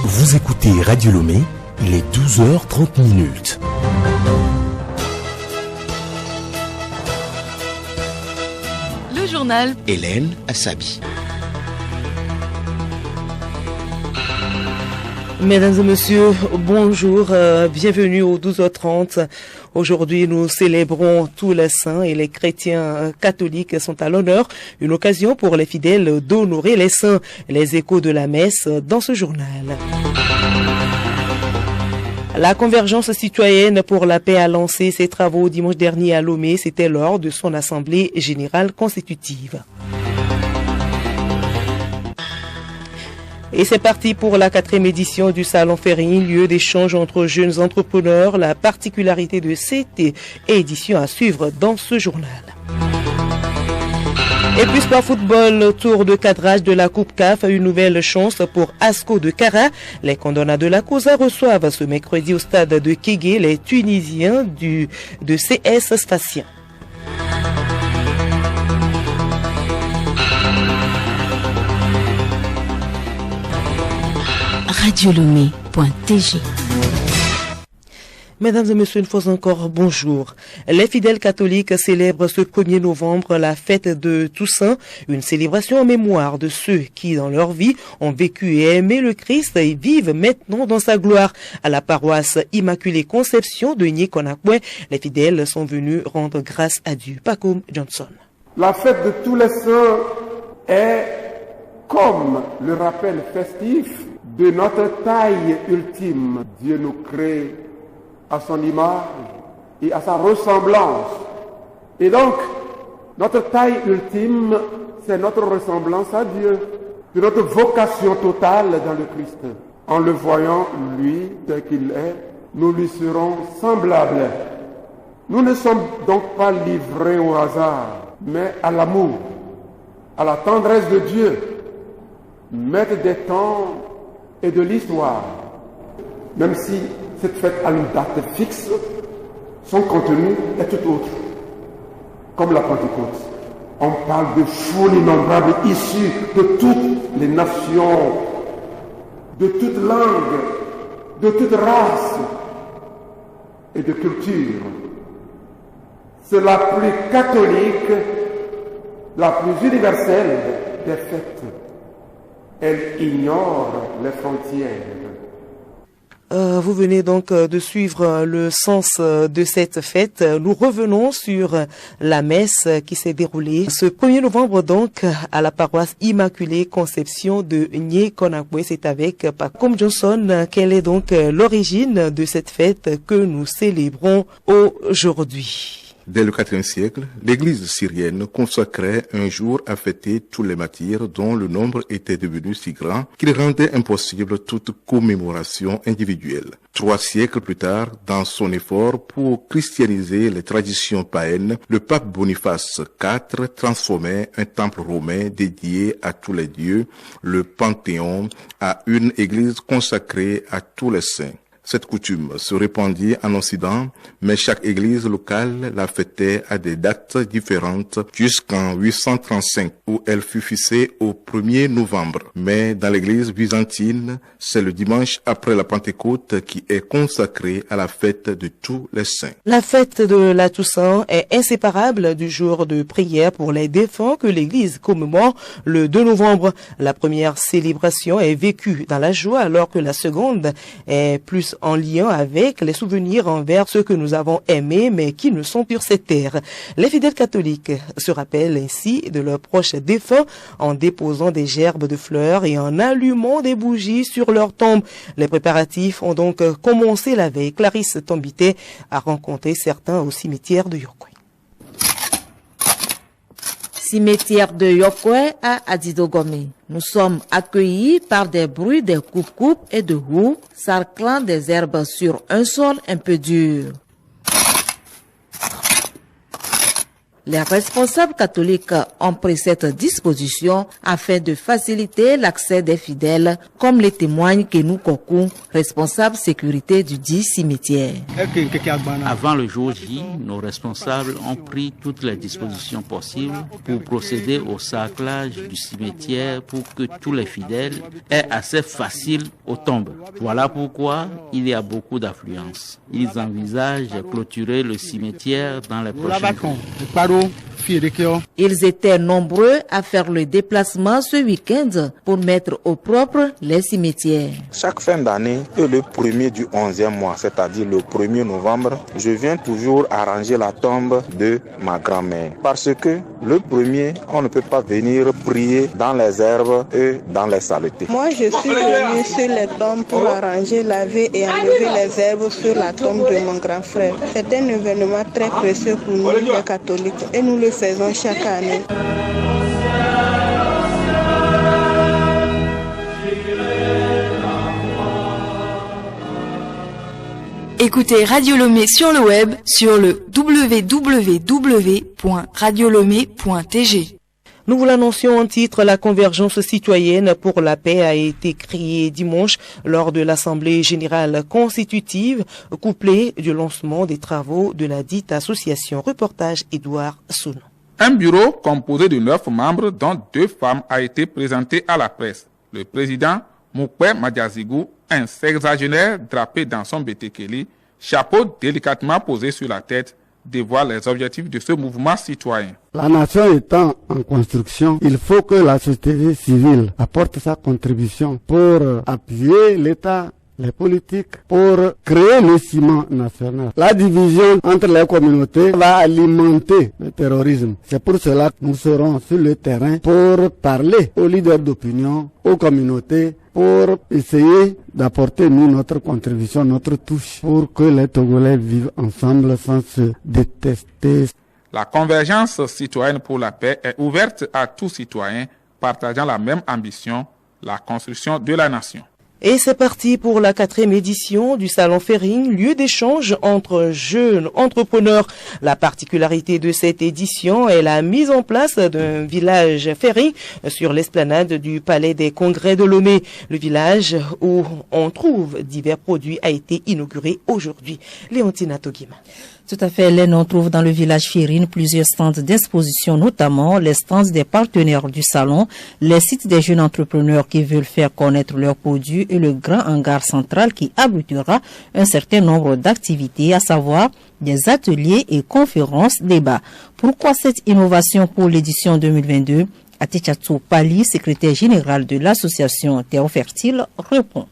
Vous écoutez Radio Lomé, il est 12h30. Le journal Hélène Assabi. Mesdames et messieurs, bonjour, bienvenue au 12h30. Aujourd'hui, nous célébrons tous les saints et les chrétiens catholiques sont à l'honneur. Une occasion pour les fidèles d'honorer les saints. Les échos de la messe dans ce journal. La Convergence citoyenne pour la paix a lancé ses travaux dimanche dernier à Lomé. C'était lors de son assemblée générale constitutive. Et c'est parti pour la 4e édition du Salon Ferry, lieu d'échange entre jeunes entrepreneurs. La particularité de cette édition à suivre dans ce journal. Et puis sport football, tour de cadrage de la Coupe CAF, une nouvelle chance pour Asco de Kara. Les condamnats de la Cosa reçoivent ce mercredi au stade de Kégué les Tunisiens de CS Station. radiolomé.tg. Mesdames et messieurs, une fois encore, bonjour. Les fidèles catholiques célèbrent ce 1er novembre la fête de Toussaint, une célébration en mémoire de ceux qui, dans leur vie, ont vécu et aimé le Christ et vivent maintenant dans sa gloire. À la paroisse Immaculée Conception de Nye-Konakwe, les fidèles sont venus rendre grâce à Dieu. Pacôme Johnson. La fête de tous les saints est comme le rappel festif de notre taille ultime. Dieu nous crée à son image et à sa ressemblance. Et donc, notre taille ultime, c'est notre ressemblance à Dieu, c'est notre vocation totale dans le Christ. En le voyant, lui, tel qu'il est, nous lui serons semblables. Nous ne sommes donc pas livrés au hasard, mais à l'amour, à la tendresse de Dieu, maître des temps et de l'histoire. Même si cette fête a une date fixe, son contenu est tout autre. Comme la Pentecôte, on parle de foules innombrables issues de toutes les nations, de toutes langues, de toutes races et de cultures. C'est la plus catholique, la plus universelle des fêtes. Elle ignore les frontières. Vous venez donc de suivre le sens de cette fête. Nous revenons sur la messe qui s'est déroulée ce 1er novembre donc à la paroisse Immaculée Conception de Nye-Konakwe. C'est avec Pacôme Johnson. Quelle est donc l'origine de cette fête que nous célébrons aujourd'hui? Dès le IVe siècle, l'église syrienne consacrait un jour à fêter tous les martyrs dont le nombre était devenu si grand qu'il rendait impossible toute commémoration individuelle. 3 siècles plus tard, dans son effort pour christianiser les traditions païennes, le pape Boniface IV transformait un temple romain dédié à tous les dieux, le Panthéon, à une église consacrée à tous les saints. Cette coutume se répandit en Occident, mais chaque église locale la fêtait à des dates différentes jusqu'en 835, où elle fut fixée au 1er novembre. Mais dans l'église byzantine, c'est le dimanche après la Pentecôte qui est consacré à la fête de tous les saints. La fête de la Toussaint est inséparable du jour de prière pour les défunts que l'église commémore le 2 novembre. La première célébration est vécue dans la joie alors que la seconde est plus en lien avec les souvenirs envers ceux que nous avons aimés mais qui ne sont plus cette terre. Les fidèles catholiques se rappellent ainsi de leurs proches défunts en déposant des gerbes de fleurs et en allumant des bougies sur leur tombe. Les préparatifs ont donc commencé la veille. Clarisse Tombité a rencontré certains au cimetière de Yokwe. Cimetière de Yokwe à Adidogomé. Nous sommes accueillis par des bruits de coupe-coupe et de roues, sarclant des herbes sur un sol un peu dur. Les responsables catholiques ont pris cette disposition afin de faciliter l'accès des fidèles, comme le témoigne Kenou Kokou, responsable sécurité du dit cimetière. Avant le jour J, nos responsables ont pris toutes les dispositions possibles pour procéder au cerclage du cimetière pour que tous les fidèles aient accès facile aux tombes. Voilà pourquoi il y a beaucoup d'affluence. Ils envisagent de clôturer le cimetière dans les prochains jours. Ils étaient nombreux à faire le déplacement ce week-end pour mettre au propre les cimetières. Chaque fin d'année et le premier du 11e mois, c'est-à-dire le 1er novembre, je viens toujours arranger la tombe de ma grand-mère. Parce que le premier, on ne peut pas venir prier dans les herbes et dans les saletés. Moi, je suis venue sur les tombes pour arranger, laver et enlever les herbes sur la tombe de mon grand frère. C'est un événement très précieux pour nous, les catholiques, et nous le faisons chaque année. Écoutez Radio Lomé sur le web sur le www.radiolomé.tg. Nous vous l'annoncions en titre, la convergence citoyenne pour la paix a été créée dimanche lors de l'Assemblée générale constitutive, couplée du lancement des travaux de la dite association. Reportage Édouard Sounou. Un bureau composé de 9 membres, dont 2 femmes, a été présenté à la presse. Le président, Moukwe Madiazigou, un sexagénaire drapé dans son bétekeli, chapeau délicatement posé sur la tête, dévoile les objectifs de ce mouvement citoyen. La nation étant en construction, il faut que la société civile apporte sa contribution pour appuyer l'État, les politiques, pour créer le ciment national. La division entre les communautés va alimenter le terrorisme. C'est pour cela que nous serons sur le terrain pour parler aux leaders d'opinion, aux communautés, pour essayer d'apporter nous notre contribution, notre touche, pour que les Togolais vivent ensemble sans se détester. La convergence citoyenne pour la paix est ouverte à tous citoyens partageant la même ambition, la construction de la nation. Et c'est parti pour la 4e édition du Salon Ferring, lieu d'échange entre jeunes entrepreneurs. La particularité de cette édition est la mise en place d'un village Ferring sur l'esplanade du Palais des Congrès de Lomé. Le village où on trouve divers produits a été inauguré aujourd'hui. Léontina Togima. Tout à fait, Hélène, on trouve dans le village Ferring plusieurs stands d'exposition, notamment les stands des partenaires du salon, les sites des jeunes entrepreneurs qui veulent faire connaître leurs produits et le grand hangar central qui abritera un certain nombre d'activités, à savoir des ateliers et conférences, débats. Pourquoi cette innovation pour l'édition 2022? Atichatou Pali, secrétaire général de l'association Terre Fertile, répond.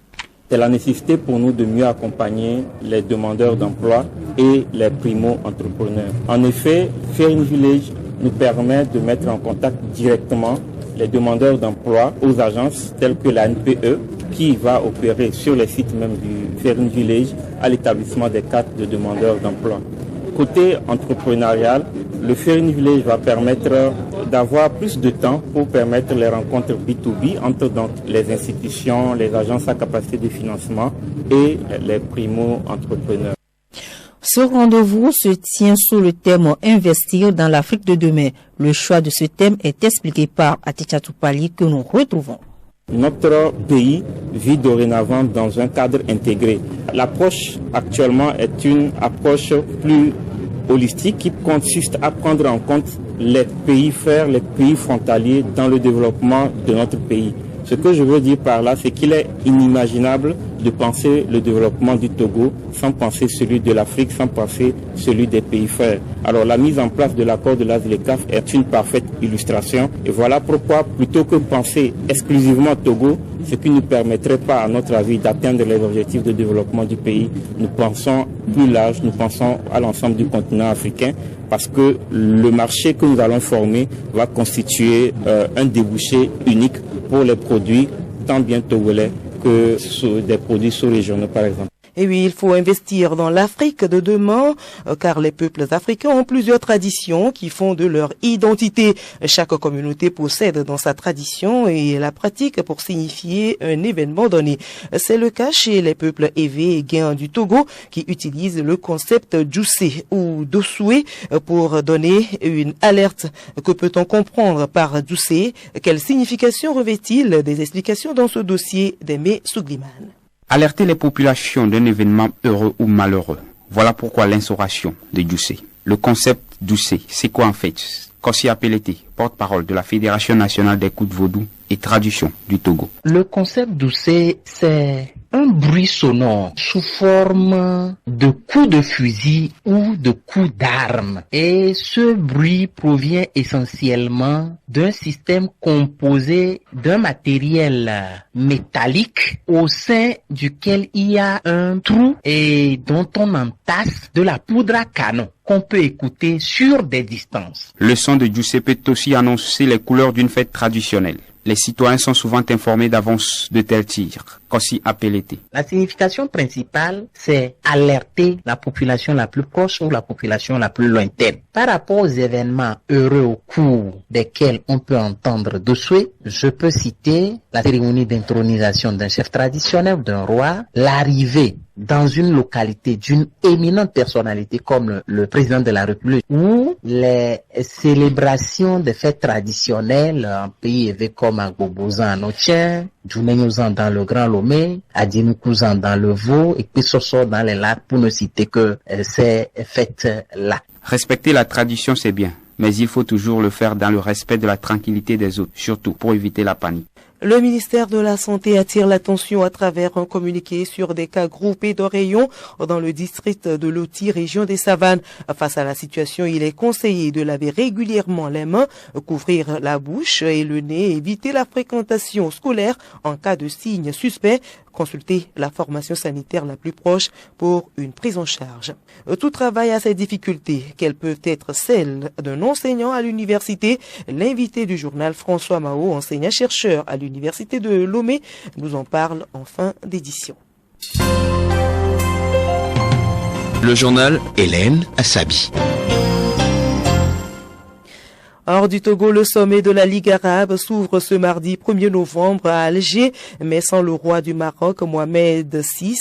C'est la nécessité pour nous de mieux accompagner les demandeurs d'emploi et les primo-entrepreneurs. En effet, Ferring Village nous permet de mettre en contact directement les demandeurs d'emploi aux agences telles que la NPE qui va opérer sur les sites même du Ferring Village à l'établissement des cartes de demandeurs d'emploi. Côté entrepreneurial, le Ferring Village va permettre d'avoir plus de temps pour permettre les rencontres B2B entre donc les institutions, les agences à capacité de financement et les primo-entrepreneurs. Ce rendez-vous se tient sous le thème « Investir dans l'Afrique de demain ». Le choix de ce thème est expliqué par Atichatou Pali que nous retrouvons. Notre pays vit dorénavant dans un cadre intégré. L'approche actuellement est une approche plus holistique qui consiste à prendre en compte les pays frères, les pays frontaliers dans le développement de notre pays. Ce que je veux dire par là, c'est qu'il est inimaginable de penser le développement du Togo sans penser celui de l'Afrique, sans penser celui des pays frères. Alors la mise en place de l'accord de l'ASLECAF est une parfaite illustration. Et voilà pourquoi, plutôt que penser exclusivement Togo, ce qui ne permettrait pas, à notre avis, d'atteindre les objectifs de développement du pays, nous pensons plus large, nous pensons à l'ensemble du continent africain, parce que le marché que nous allons former va constituer un débouché unique pour les produits tant bien togolais que des produits sous-régionaux par exemple. Et oui, il faut investir dans l'Afrique de demain, car les peuples africains ont plusieurs traditions qui font de leur identité. Chaque communauté possède dans sa tradition et la pratique pour signifier un événement donné. C'est le cas chez les peuples Evé et Guin du Togo qui utilisent le concept Djoussé ou Dosoué pour donner une alerte. Que peut-on comprendre par Djoussé? Quelle signification revêt-il? Des explications dans ce dossier d'Aimé Sougliman. Alerter les populations d'un événement heureux ou malheureux. Voilà pourquoi l'instauration de Djoussé. Le concept Djoussé, c'est quoi en fait? Kossi Apelete, porte-parole de la Fédération nationale des coups de vaudou et tradition du Togo. Le concept Djoussé, c'est un bruit sonore sous forme de coups de fusil ou de coups d'armes. Et ce bruit provient essentiellement d'un système composé d'un matériel métallique au sein duquel il y a un trou et dont on entasse de la poudre à canon qu'on peut écouter sur des distances. Le son de Djoussé peut aussi annoncer les couleurs d'une fête traditionnelle. Les citoyens sont souvent informés d'avance de tels tirs. Kossi Apelete. La signification principale, c'est alerter la population la plus proche ou la population la plus lointaine. Par rapport aux événements heureux au cours desquels on peut entendre Dosoué, je peux citer la cérémonie d'intronisation d'un chef traditionnel, d'un roi, l'arrivée dans une localité d'une éminente personnalité comme le président de la République, ou les célébrations des fêtes traditionnelles en pays évêques comme Agbobozan en Otien, Djoumenyozan dans le Grand Lomé, Adinoukousan dans le Vaud et Pissoso dans les lacs, pour ne citer que ces fêtes-là. Respecter la tradition, c'est bien, mais il faut toujours le faire dans le respect de la tranquillité des autres, surtout pour éviter la panique. Le ministère de la Santé attire l'attention à travers un communiqué sur des cas groupés d'oreillons dans le district de Loti, région des Savanes. Face à la situation, il est conseillé de laver régulièrement les mains, couvrir la bouche et le nez, éviter la fréquentation scolaire en cas de signes suspects. Consulter la formation sanitaire la plus proche pour une prise en charge. Tout travail a ses difficultés, qu'elles peuvent être celles d'un enseignant à l'université. L'invité du journal François Mao, enseignant-chercheur à l'université de Lomé, nous en parle en fin d'édition. Le journal Hélène Assabi. Hors du Togo, le sommet de la Ligue arabe s'ouvre ce mardi 1er novembre à Alger, mais sans le roi du Maroc, Mohamed VI.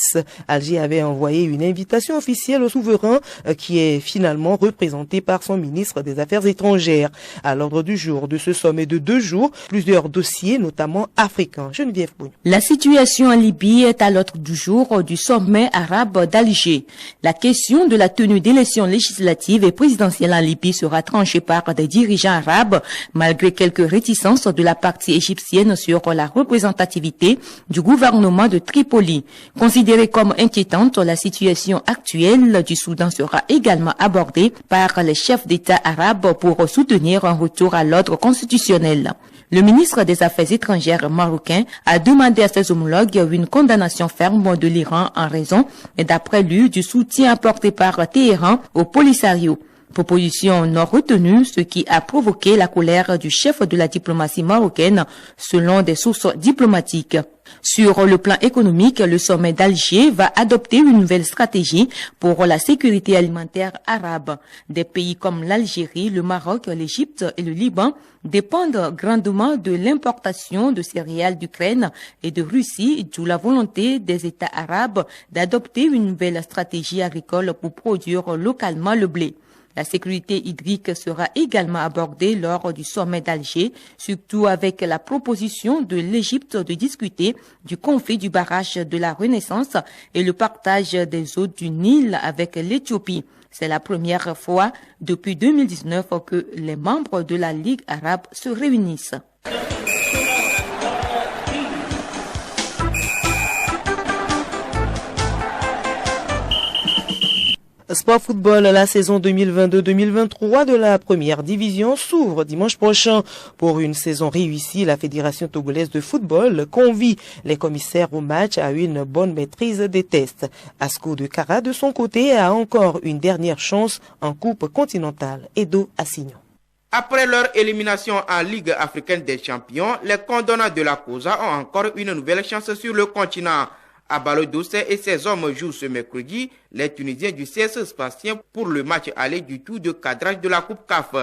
Alger avait envoyé une invitation officielle au souverain qui est finalement représenté par son ministre des Affaires étrangères. À l'ordre du jour de ce sommet de 2 jours, plusieurs dossiers, notamment africains. Geneviève Bougnou. La situation en Libye est à l'ordre du jour du sommet arabe d'Alger. La question de la tenue d'élections législatives et présidentielles en Libye sera tranchée par des dirigeants arabes, malgré quelques réticences de la partie égyptienne sur la représentativité du gouvernement de Tripoli. Considérée comme inquiétante, la situation actuelle du Soudan sera également abordée par les chefs d'État arabes pour soutenir un retour à l'ordre constitutionnel. Le ministre des Affaires étrangères marocain a demandé à ses homologues une condamnation ferme de l'Iran en raison, d'après lui, du soutien apporté par Téhéran au Polisario. Proposition non retenue, ce qui a provoqué la colère du chef de la diplomatie marocaine, selon des sources diplomatiques. Sur le plan économique, le sommet d'Alger va adopter une nouvelle stratégie pour la sécurité alimentaire arabe. Des pays comme l'Algérie, le Maroc, l'Égypte et le Liban dépendent grandement de l'importation de céréales d'Ukraine et de Russie, d'où la volonté des États arabes d'adopter une nouvelle stratégie agricole pour produire localement le blé. La sécurité hydrique sera également abordée lors du sommet d'Alger, surtout avec la proposition de l'Égypte de discuter du conflit du barrage de la Renaissance et le partage des eaux du Nil avec l'Éthiopie. C'est la première fois depuis 2019 que les membres de la Ligue arabe se réunissent. Sport football, la saison 2022-2023 de la première division s'ouvre dimanche prochain. Pour une saison réussie, la Fédération togolaise de football convie les commissaires au match à une bonne maîtrise des tests. Asco de Kara, de son côté, a encore une dernière chance en Coupe continentale. Edo Assignon. Après leur élimination en Ligue africaine des champions, les condonnats de la COSA ont encore une nouvelle chance sur le continent. À Balodos et ses hommes jouent ce mercredi les Tunisiens du CS Sfaxien pour le match aller du tour de cadrage de la Coupe CAF.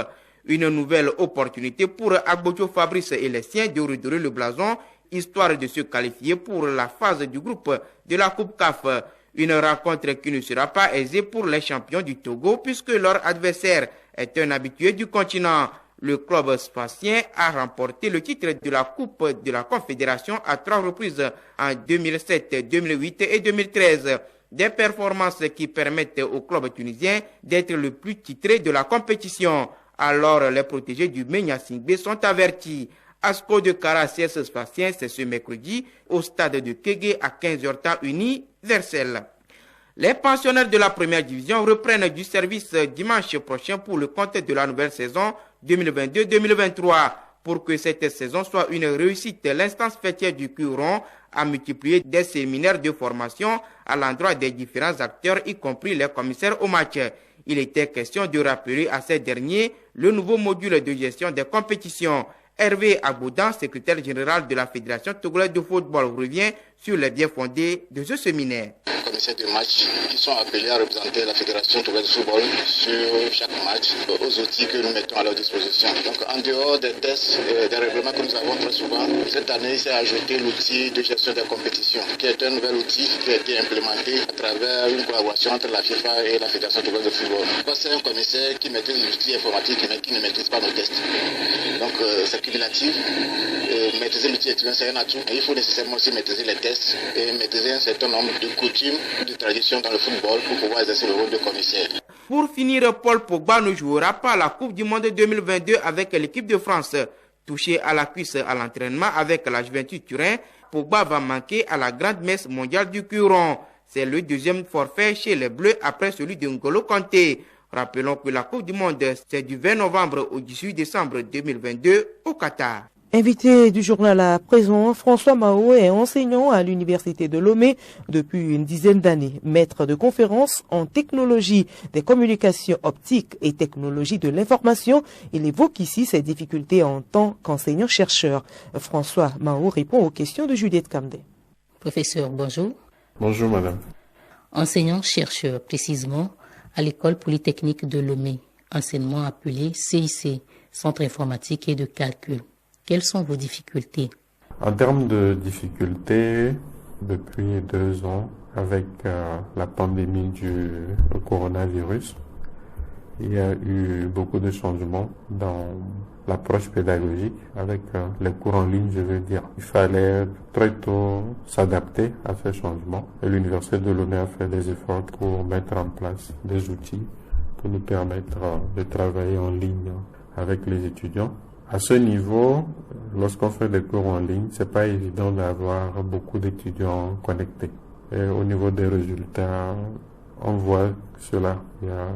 Une nouvelle opportunité pour Agbocho Fabrice et les siens de redorer le blason, histoire de se qualifier pour la phase du groupe de la Coupe CAF. Une rencontre qui ne sera pas aisée pour les champions du Togo puisque leur adversaire est un habitué du continent. Le club sfaxien a remporté le titre de la Coupe de la Confédération à 3 reprises en 2007, 2008 et 2013. Des performances qui permettent au club tunisien d'être le plus titré de la compétition. Alors les protégés du Menya Singbe sont avertis. Asco de Kara CS Sfaxien, c'est ce mercredi au stade de Kégué à 15h temps universel. Les pensionnaires de la première division reprennent du service dimanche prochain pour le compte de la nouvelle saison 2022-2023. Pour que cette saison soit une réussite, l'instance fêtière du Curon a multiplié des séminaires de formation à l'endroit des différents acteurs, y compris les commissaires au match. Il était question de rappeler à ces derniers le nouveau module de gestion des compétitions. Hervé Agboudan, secrétaire général de la Fédération togolaise de football, revient sur les biens fondés de ce séminaire. Les commissaires de match qui sont appelés à représenter la Fédération togolaise de football sur chaque match aux outils que nous mettons à leur disposition. Donc en dehors des tests et des règlements que nous avons très souvent, cette année il s'est ajouté l'outil de gestion des compétitions qui est un nouvel outil qui a été implémenté à travers une collaboration entre la FIFA et la Fédération togolaise de football. C'est un commissaire qui maîtrise l'outil informatique mais qui ne maîtrise pas nos tests. Donc c'est cumulatif. Maîtriser l'outil c'est un atout. Il faut nécessairement aussi maîtriser les tests et maîtriser un certain nombre de coutumes, de traditions dans le football pour pouvoir exercer le rôle de commissaire. Pour finir, Paul Pogba ne jouera pas à la Coupe du Monde 2022 avec l'équipe de France. Touché à la cuisse à l'entraînement avec la Juventus Turin, Pogba va manquer à la grande messe mondiale du Curon. C'est le deuxième forfait chez les Bleus après celui de N'Golo Kanté. Rappelons que la Coupe du Monde, c'est du 20 novembre au 18 décembre 2022 au Qatar. Invité du journal à présent, François Mao est enseignant à l'Université de Lomé depuis une dizaine d'années. Maître de conférences en technologie des communications optiques et technologie de l'information, il évoque ici ses difficultés en tant qu'enseignant-chercheur. François Mao répond aux questions de Juliette Camdet. Professeur, bonjour. Bonjour, madame. Enseignant-chercheur, précisément, à l'école polytechnique de Lomé, anciennement appelé CIC, Centre informatique et de calcul. Quelles sont vos difficultés? En termes de difficultés, depuis 2 ans, avec la pandémie du coronavirus, il y a eu beaucoup de changements dans l'approche pédagogique avec les cours en ligne, je veux dire. Il fallait très tôt s'adapter à ces changements et l'Université de Lomé a fait des efforts pour mettre en place des outils pour nous permettre de travailler en ligne avec les étudiants. À ce niveau, lorsqu'on fait des cours en ligne, c'est pas évident d'avoir beaucoup d'étudiants connectés. Et au niveau des résultats, on voit cela. Il y a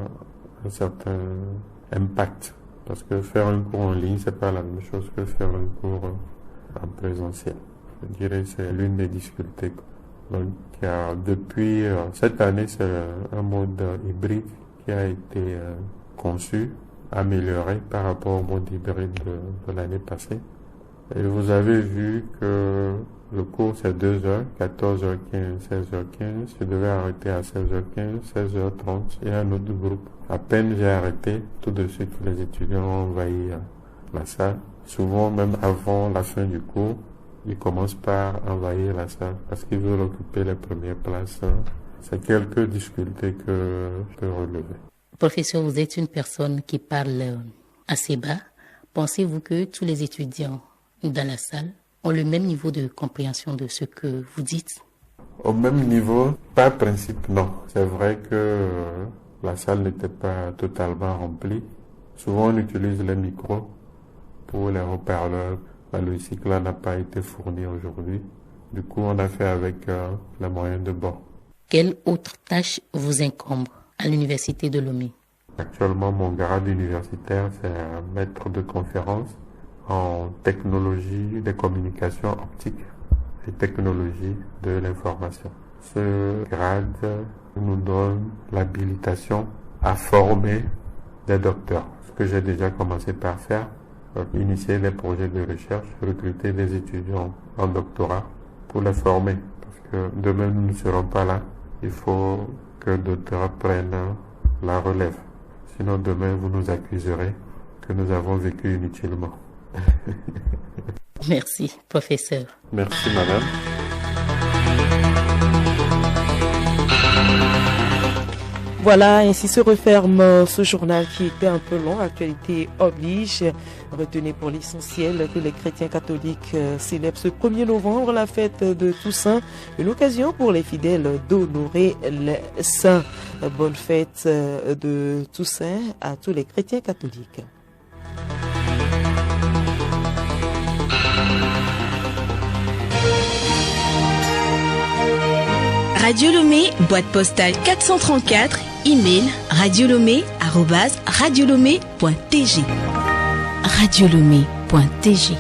un certain impact. Parce que faire un cours en ligne, c'est pas la même chose que faire un cours en présentiel. Je dirais que c'est l'une des difficultés. Donc, depuis cette année, c'est un mode hybride qui a été conçu, amélioré par rapport au mode hybride de l'année passée. Et vous avez vu que le cours c'est 2 heures, 14h15, 16h15. Je devais arrêter à 16h15, 16h30 et un autre groupe. À peine j'ai arrêté, tout de suite les étudiants ont envahi la salle. Souvent même avant la fin du cours, ils commencent par envahir la salle parce qu'ils veulent occuper les premières places. C'est quelques difficultés que je peux relever. Professeur, vous êtes une personne qui parle assez bas. Pensez-vous que tous les étudiants dans la salle ont le même niveau de compréhension de ce que vous dites? Au même niveau, par principe, non. C'est vrai que la salle n'était pas totalement remplie. Souvent, on utilise les micros pour les haut-parleurs. La logistique là n'a pas été fournie aujourd'hui. Du coup, on a fait avec les moyens de bord. Quelle autre tâche vous incombe à l'Université de Lomé? Actuellement, mon grade universitaire, c'est maître de conférence en technologie des communications optiques et technologie de l'information. Ce grade nous donne l'habilitation à former des docteurs, ce que j'ai déjà commencé par faire, initier des projets de recherche, recruter des étudiants en doctorat pour les former. Parce que demain nous ne serons pas là. Il faut que d'autres prennent la relève. Sinon demain vous nous accuserez que nous avons vécu inutilement. Merci, professeur. Merci, madame. Voilà, ainsi se referme ce journal qui était un peu long. Actualité oblige. Retenez pour l'essentiel que les chrétiens catholiques célèbrent ce 1er novembre la fête de Toussaint, une occasion pour les fidèles d'honorer les saints. Bonne fête de Toussaint à tous les chrétiens catholiques. Radio Lomé, boîte postale 434, email radiolomé@radiolomé.tg. Radiolomé.tg